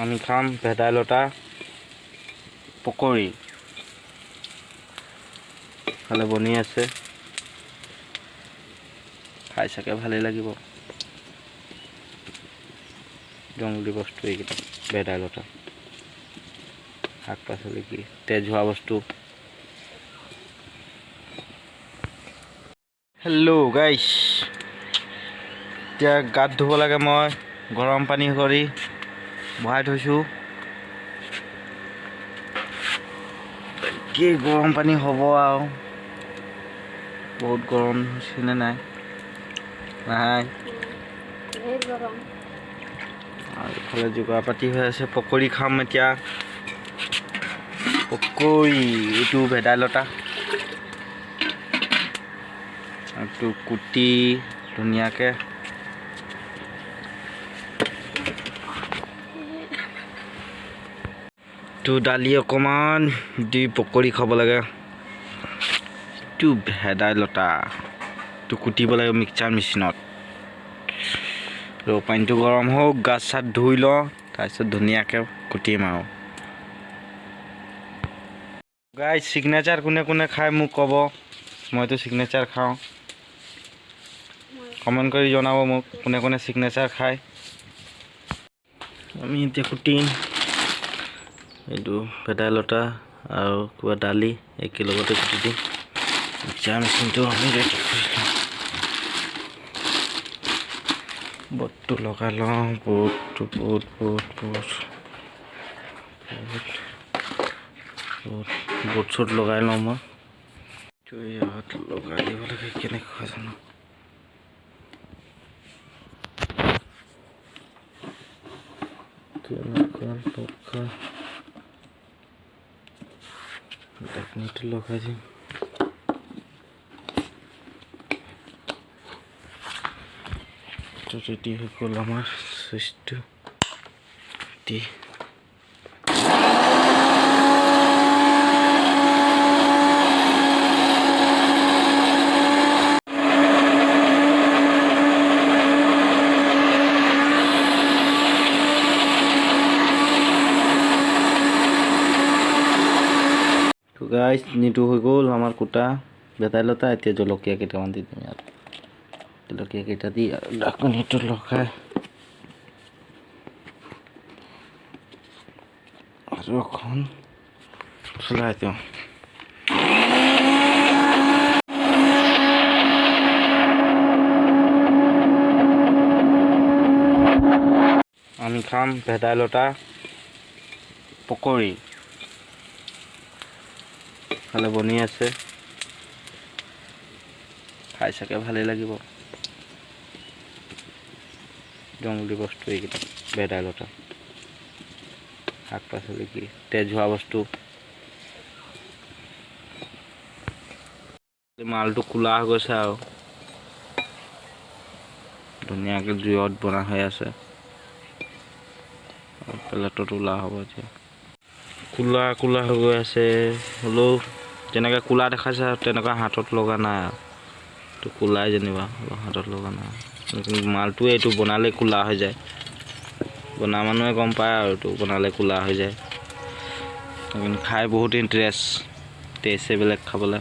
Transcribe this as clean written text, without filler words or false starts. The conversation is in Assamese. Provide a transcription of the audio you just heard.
আমি খাম ভেদাইলতা পকৰি। খালে বনি আছে, খাই চাগে ভালেই লাগিব। জংগলী বস্তু এইকেইটা, ভেদাইলতা শাক পাচলি, কি তেজ হোৱা বস্তু। হেল্ল' গাইছ, এতিয়া গাত ধুব লাগে। মই গৰম পানী কৰি বহাই থৈছোঁ। কি গৰম পানী হ'ব আৰু, বহুত গৰম হৈছেনে নাই? নাই। আৰু ইফালে যোগাৰ পাতি হৈ আছে। পকৰি খাম এতিয়া। পকৰি, এইটো ভেদাইলতা, এইটো কুটি ধুনীয়াকৈ দালি অকণমান দি পকৰি খাব লাগে। এইটো ভেদাইলতা, এইটো কুটিব লাগে মিক্সাৰ মেচিনত। পানীটো গৰম হওক, গাছ চাত ধুই লওঁ, তাৰপিছত ধুনীয়াকৈ কুটিম আৰু। গাইজ, চিগনেচাৰ কোনে কোনে খায় মোক ক'ব। মইতো চিগনেচাৰ খাওঁ। কমেণ্ট কৰি জনাব মোক কোনে কোনে চিগনেচাৰ খায়। আমি এতিয়া কুটিম এইটো ভেদাইলতা আৰু কিবা দালি একেলগতে কুটি দিম। মিক্সাৰ মেচিনটো আমি ৰেডি কৰি লওঁ। বটটো লগাই লওঁ। বুট চুট লগাই লওঁ মই। ইয়াত লগাই দিব লাগে, কেনেকুৱা জানো। ঢাকনিটো লগাই দিম। ৰেডি হৈ গ'ল আমাৰ চুইচটো দি। গাইজ, নিটো হৈ গ'ল আমাৰ কুটা ভেদাইলতা। এতিয়া জলকীয়া কেইটামান দি দিম ইয়াত। জলকীয়া কেইটা দি ঢাকনিটো লগাই আৰু এখন চলাই দিওঁ। আমি খাম ভেদাইলতা পকৰি। খালে বনি আছে, খাই চাগে ভালেই লাগিব। জংগলী বস্তু এইকেইটা, ভেদাইলতা শাক পাচলি, কি তেজ হোৱা বস্তু। মালটো কোলা হৈ গৈছে আৰু ধুনীয়াকৈ জুইত বনা হৈ আছে। প্লেটত ওলা হ'ব এতিয়া। কোলা কোলা হৈ গৈ আছে, হ'লেও যেনেকৈ কোলা দেখাইছে তেনেকুৱা হাতত লগা নাই আৰু। এইটো কোলাই যেনিবা, হাতত লগা নাই। মালটোৱে এইটো বনালে কোলা হৈ যায়। বনা মানুহে গম পায় আৰু এইটো বনালে কোলা হৈ যায়। খাই বহুত ইণ্টাৰেষ্ট, টেষ্ট এইবিলাক খাবলৈ।